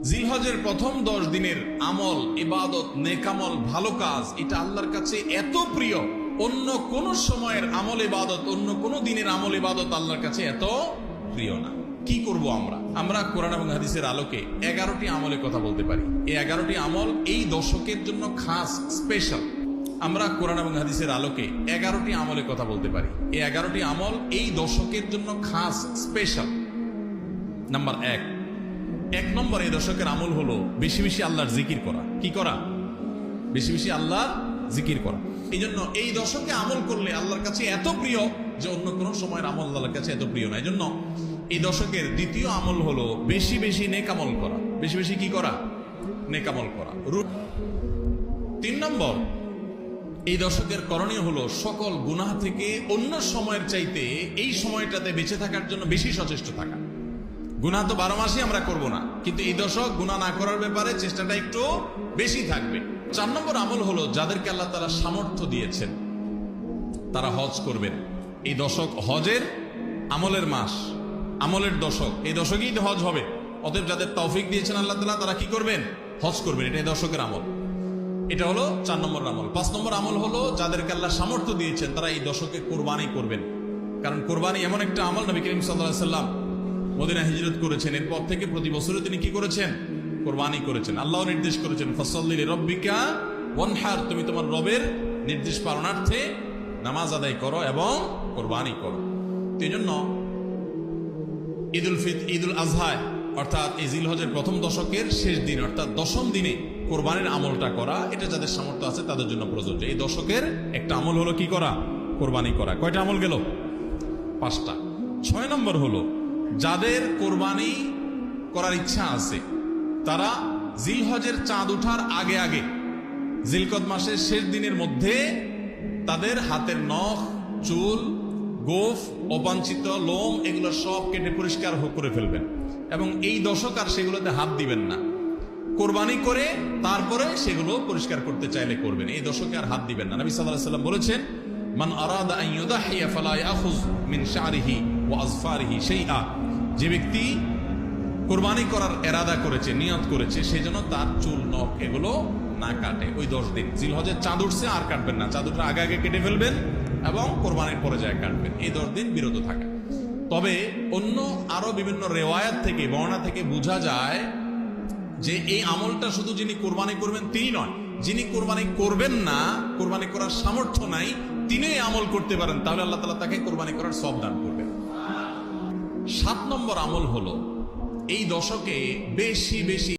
জিলহজের প্রথম 10 দিনের আমল, ইবাদত, নেকামল, ভালো কাজ, এটা আল্লাহর কাছে এত প্রিয়, অন্য কোন সময়ের আমল ইবাদত, অন্য কোন দিনের আমল ইবাদত আল্লাহর কাছে এত প্রিয় না। কি করব আমরা কোরআন এবং হাদিসের আলোকে 11টি আমলের কথা বলতে পারি। এই 11টি আমল এই দশকের জন্য খাস, স্পেশাল। আমরা কোরআন এবং হাদিসের আলোকে 11টি আমলের কথা বলতে পারি। এই 11টি আমল এই দশকের জন্য খাস, স্পেশাল। নাম্বার 1 নম্বর এই দশকের আমল হলো বেশি বেশি আল্লাহর জিকির করা। কি করা? বেশি বেশি আল্লাহর জিকির করা। এই জন্য এই দশকে আমল করলে আল্লাহর কাছে এত প্রিয় যে অন্য কোন সময়ের আমল আল্লাহর কাছে এত প্রিয় না। এই জন্য এই দশকের দ্বিতীয় আমল হলো বেশি বেশি নেকামল করা। বেশি বেশি কি করা? নেকামল করা। 3 নম্বর এই দশকের করণীয় হলো সকল গুনাহ থেকে অন্য সময়ের চাইতে এই সময়টাতে বেঁচে থাকার জন্য বেশি সচেষ্ট থাকা। গুনাহ তো 12 মাসই আমরা করব না, কিন্তু এই দশক গুনাহ না করার ব্যাপারে চেষ্টাটা একটু বেশি থাকবে। 4 নম্বর আমল হলো যাদেরকে আল্লাহ তাআলা সামর্থ্য দিয়েছেন তারা হজ করবেন। এই দশক হজের আমলের মাস, আমলের দশক। এই দশকেই তো হজ হবে। অতএব যাদের তৌফিক দিয়েছেন আল্লাহ তাআলা তারা কি করবেন? হজ করবেন। এটা এই দশকের আমল। এটা হলো 4 নম্বর আমল। 5 নম্বর আমল হলো যাদেরকে আল্লাহ সামর্থ্য দিয়েছেন তারা এই দশকে কোরবানি করবেন। কারণ কোরবানি এমন একটা আমল, নবী করিম সাল্লাল্লাহু আলাইহি সাল্লাম মদিনা হিজরত করেছেন, এরপর থেকে প্রতি বছরে তিনি কি করেছেন? কোরবানি করেছেন। আল্লাহ নির্দেশ করেছেন ফাসাল্লি লিরাব্বিকা ওয়ানহার, তুমি তোমার রবের নির্দেশ পালনার্থে নামাজ আদায় করো এবং কোরবানি করো। এই জন্য ঈদুল আজহা অর্থাৎ এই জিলহজের প্রথম দশকের শেষ দিন অর্থাৎ 10ম দিনে কোরবানির আমলটা করা, এটা যাদের সামর্থ্য আছে তাদের জন্য প্রযোজ্য। এই দশকের একটা আমল হলো কি করা? কোরবানি করা। কয়টা আমল গেল? 5টা। 6 নম্বর হলো যাদের কোরবানি করার ইচ্ছা আছে তারা জিলহজের চাঁদ ওঠার আগে আগে জিলকদ মাসের শেষ দিনের মধ্যে তাদের হাতের নখ, চুল, গোফ, অবাঞ্ছিত লোম এগুলো সব কেটে পরিষ্কার করে ফেলবেন এবং এই দশক আর সেগুলোতে হাত দিবেন না। কোরবানি করে তারপরে সেগুলো পরিষ্কার করতে চাইলে করবেন, এই দশকে আর হাত দিবেন না। নবী সাল্লাল্লাহু আলাইহি ওয়াসাল্লাম বলেছেন মান আরাদা আন ইউদাহিয়া ফালা ইয়াখুয মিন শা'রিহি ওয়া আযফারিহি শাইআ, যে ব্যক্তি কোরবানি করার ইরাদা করেছে, নিয়ত করেছে, সেজন্য তার চুল, নখ এগুলো না কাটে। ওই 10 দিন জিলহজের চাঁদ উঠছে আর কাটবেন না, চাঁদ উঠার আগে আগে কেটে ফেলবেন এবং কোরবানির পরে যায় কাটবেন। এই 10 দিন বিরত থাকা। তবে অন্য আরো বিভিন্ন রেওয়ায়াত থেকে, বর্ণনা থেকে বোঝা যায় যে এই আমলটা শুধু যিনি কোরবানি করবেন তিনি নয়, যিনি কোরবানি করবেন না, কোরবানি করার সামর্থ্য নাই, তিনি এই আমল করতে পারেন, তাহলে আল্লাহ তাআলা তাকে কোরবানি করার সওয়াব দান করবেন। 7 নম্বর আমল হলো এই দশকে বেশি বেশি